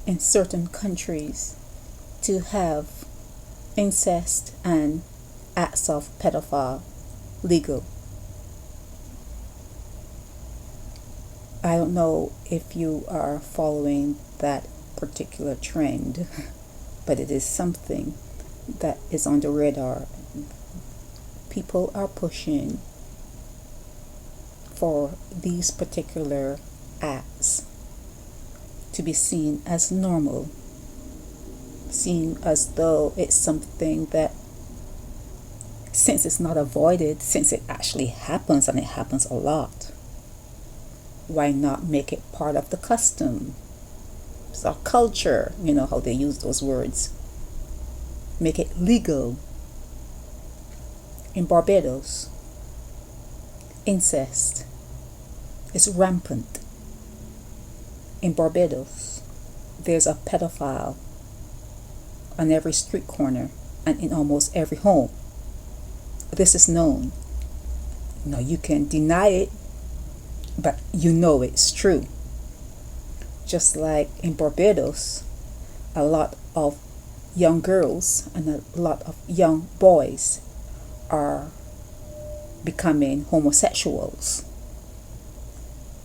in certain countries to have incest and acts of pedophile legal. I don't know if you are following that particular trend, but it is something that is on the radar. People are pushing for these particular acts to be seen as normal, seen as though it's something that, since it's not avoided, since it actually happens and it happens a lot, why not make it part of the custom? It's our culture, you know how they use those words. Make it legal. In Barbados, incest is rampant. In Barbados, there's a pedophile on every street corner and in almost every home. This is known. Now you can deny it, but you know it's true. Just like in Barbados, a lot of young girls and a lot of young boys are becoming homosexuals.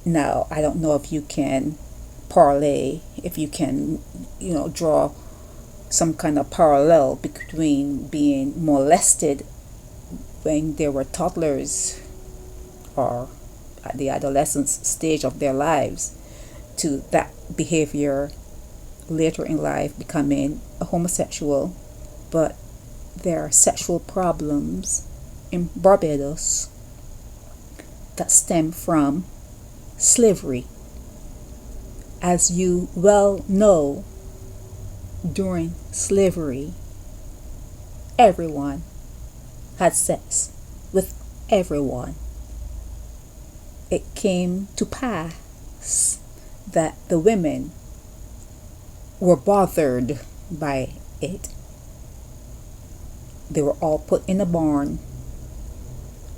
Now, I don't know if you can parlay, if you can, draw some kind of parallel between being molested when they were toddlers or at the adolescence stage of their lives to that behavior later in life becoming a homosexual. But there are sexual problems in Barbados that stem from slavery. As you well know, during slavery, everyone had sex with everyone. It came to pass that the women were bothered by it. They were all put in a barn,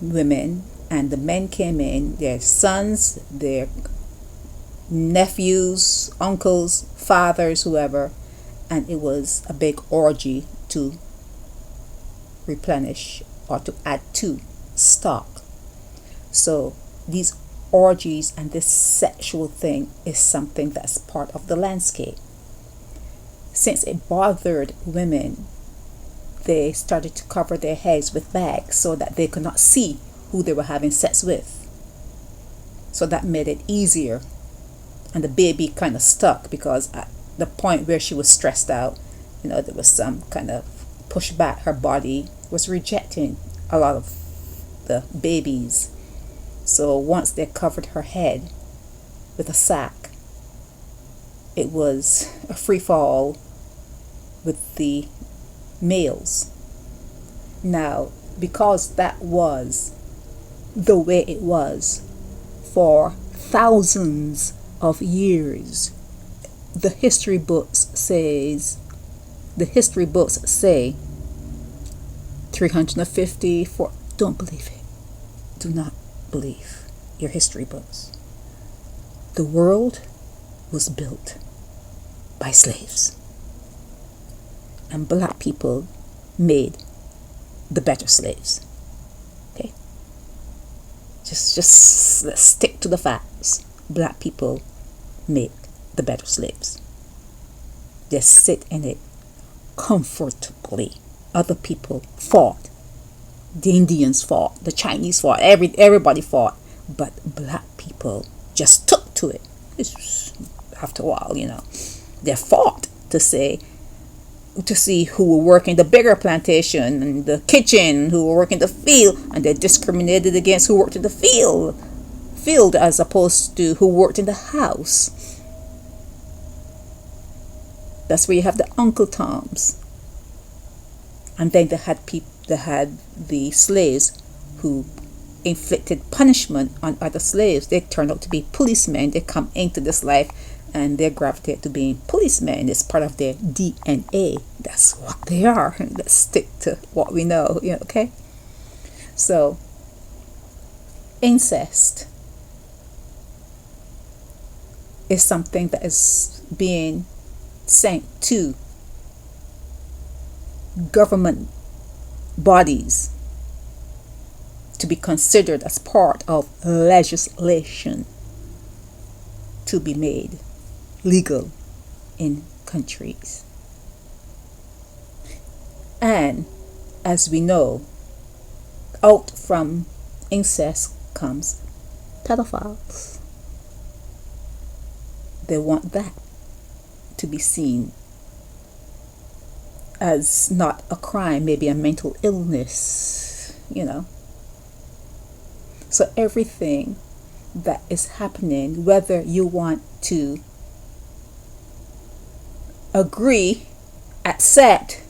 women, and the men came in, their sons, their nephews, uncles, fathers, whoever, and it was a big orgy to replenish or to add to stock. So these orgies and this sexual thing is something that's part of the landscape. Since it bothered women, they started to cover their heads with bags so that they could not see who they were having sex with. So that made it easier. And the baby kind of stuck because at the point where she was stressed out, there was some kind of pushback. Her body was rejecting a lot of the babies. So once they covered her head with a sack, it was a free fall with the males. Now, because that was the way it was for thousands of years, the history books say 350 for don't believe it. Do not believe your history books. The world was built by slaves, and black people made the better slaves. Okay, just let's stick to the facts. Black people made the better slaves. They sit in it comfortably. Other people fought. The Indians fought. The Chinese fought. Everybody fought. But black people just took to it. After a while, they fought to see who were working the bigger plantation and the kitchen, who were working the field, and they discriminated against who worked in the field as opposed to who worked in the house. That's where you have the Uncle Toms. And then they had the slaves who inflicted punishment on other slaves. They turned out to be policemen. They come into this life and they gravitate to being policemen. It's part of their DNA. That's what they are. Let's stick to what we know, okay? So, incest is something that is being sent to government bodies to be considered as part of legislation to be made legal in countries. And as we know, out from incest comes pedophiles. They want that to be seen as not a crime, maybe a mental illness, So everything that is happening, whether you want to agree, accept,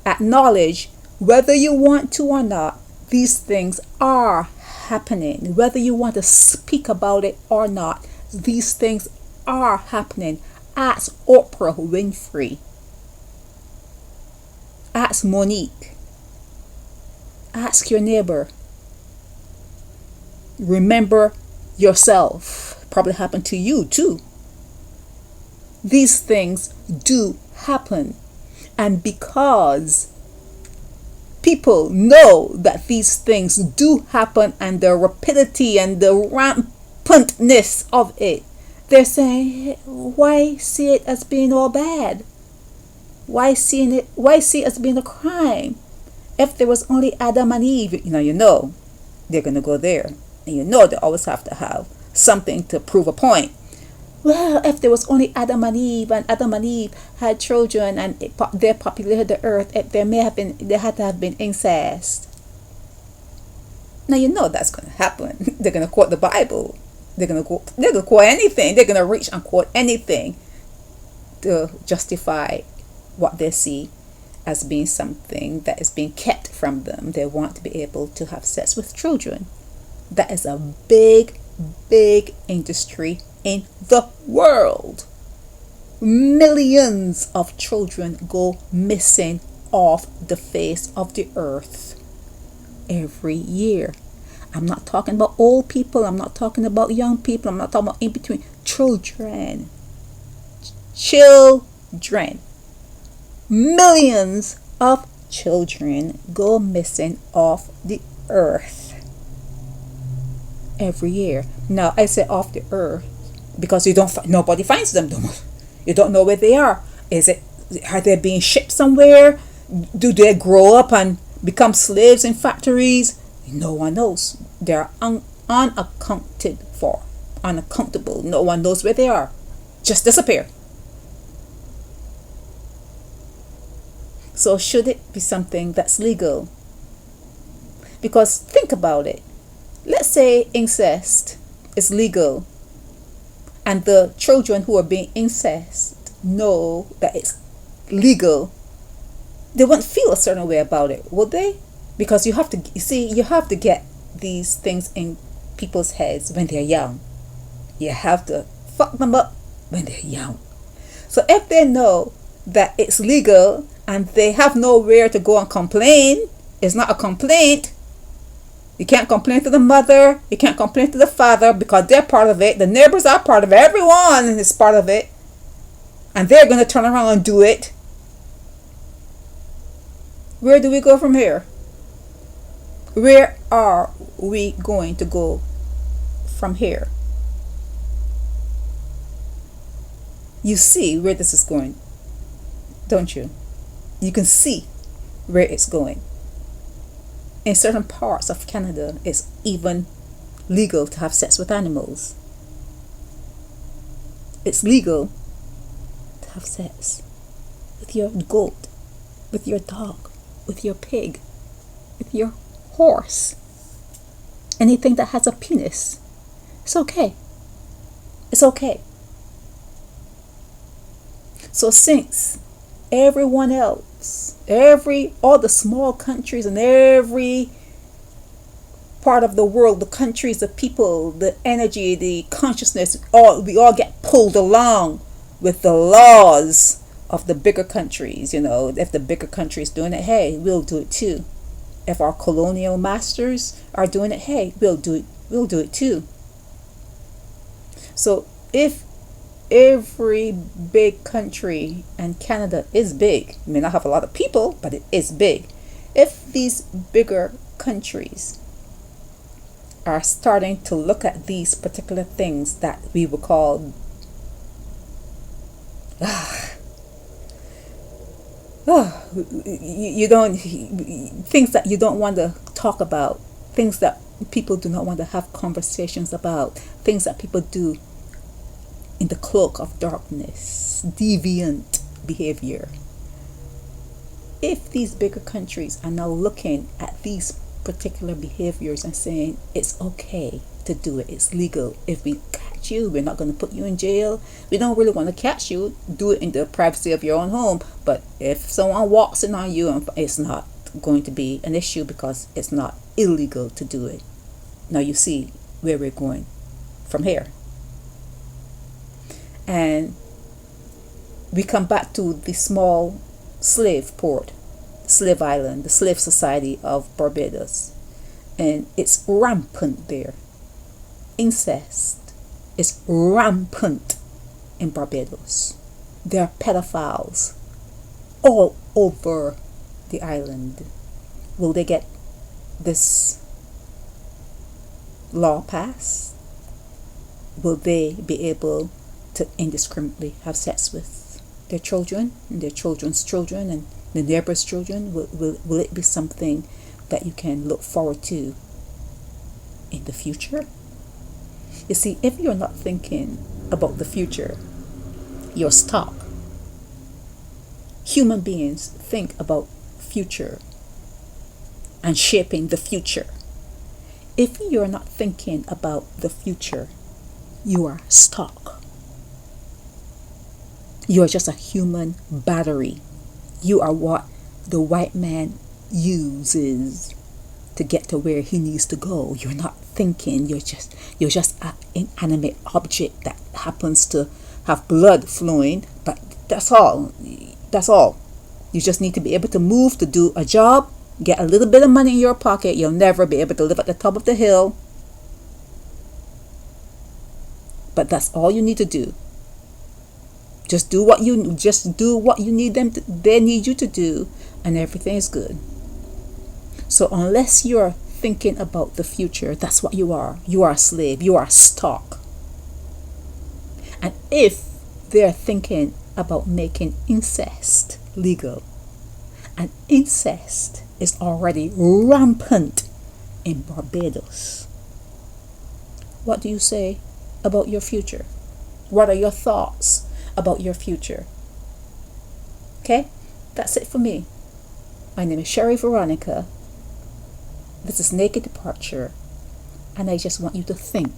acknowledge, whether you want to or not, these things are happening. Whether you want to speak about it or not, these things are happening. Ask Oprah Winfrey. Ask Monique. Ask your neighbor. Remember yourself. Probably happened to you too. These things do happen. And because people know that these things do happen and the rapidity and the rampantness of it, they're saying, why see it as being all bad? Why see it as being a crime? If there was only Adam and Eve, they're going to go there. And they always have to have something to prove a point. Well, if there was only Adam and Eve had children and they populated the earth, there had to have been incest. Now that's going to happen. They're going to quote the Bible. They're going to quote anything. They're going to reach and quote anything to justify what they see as being something that is being kept from them. They want to be able to have sex with children. That is a big, big industry in the world. Millions of children go missing off the face of the earth every year. I'm not talking about old people. I'm not talking about young people. I'm not talking about in between. Children. Millions of children go missing off the earth every year. Now, I say off the earth because nobody finds them. You don't know where they are. Are they being shipped somewhere? Do they grow up and become slaves in factories? No one knows. They're unaccounted for, unaccountable. No one knows where they are. Just disappear. So should it be something that's legal? Because think about it. Let's say incest is legal and the children who are being incest know that it's legal. They won't feel a certain way about it, would they? Because you have to get these things in people's heads when they're young. You have to fuck them up when they're young. So if they know that it's legal and they have nowhere to go and complain, it's not a complaint. You can't complain to the mother. You can't complain to the father because they're part of it. The neighbors are part of it. Everyone is part of it. And they're going to turn around and do it. Where do we go from here? Where are we going to go from here? You see where this is going, don't you? You can see where it's going. In certain parts of Canada, it's even legal to have sex with animals. It's legal to have sex with your goat, with your dog, with your pig, with your horse. Anything that has a penis. It's okay. It's okay. So since everyone else, all the small countries and every part of the world, the countries, the people, the energy, the consciousness, we all get pulled along with the laws of the bigger countries. If the bigger countries doing it, hey, we'll do it too. If our colonial masters are doing it, hey, we'll do it too. So if every big country, and Canada is big, it may not have a lot of people, but it is big. If these bigger countries are starting to look at these particular things that we would call you don't, things that you don't want to talk about, things that people do not want to have conversations about, things that people do in the cloak of darkness, deviant behavior. If these bigger countries are now looking at these particular behaviors and saying it's okay to do it, it's legal, if we catch you, we're not going to put you in jail, we don't really want to catch you, do it in the privacy of your own home, but if someone walks in on you, it's not going to be an issue because it's not illegal to do it. Now you see where we're going from here. And we come back to the small slave port, slave island, the slave society of Barbados. And it's rampant there. Incest is rampant in Barbados. There are pedophiles all over the island. Will they get this law passed? Will they be able to indiscriminately have sex with their children and their children's children and the neighbor's children? Will it be something that you can look forward to in the future? You see, if you're not thinking about the future, you're stuck. Human beings think about future and shaping the future. If you're not thinking about the future, you are stuck. You're just a human battery. You are what the white man uses to get to where he needs to go. You're not thinking. You're just an inanimate object that happens to have blood flowing, but that's all. That's all. You just need to be able to move, to do a job, get a little bit of money in your pocket. You'll never be able to live at the top of the hill, but that's all you need to do. Just do what you need they need you to do, and everything is good. So unless you're thinking about the future, that's what you are. You are a slave. You are stuck. And if they're thinking about making incest legal, and incest is already rampant in Barbados, what do you say about your future? What are your thoughts about your future? Okay, that's it for me. My name is Sherry Veronica. This is Naked Departure, and I just want you to think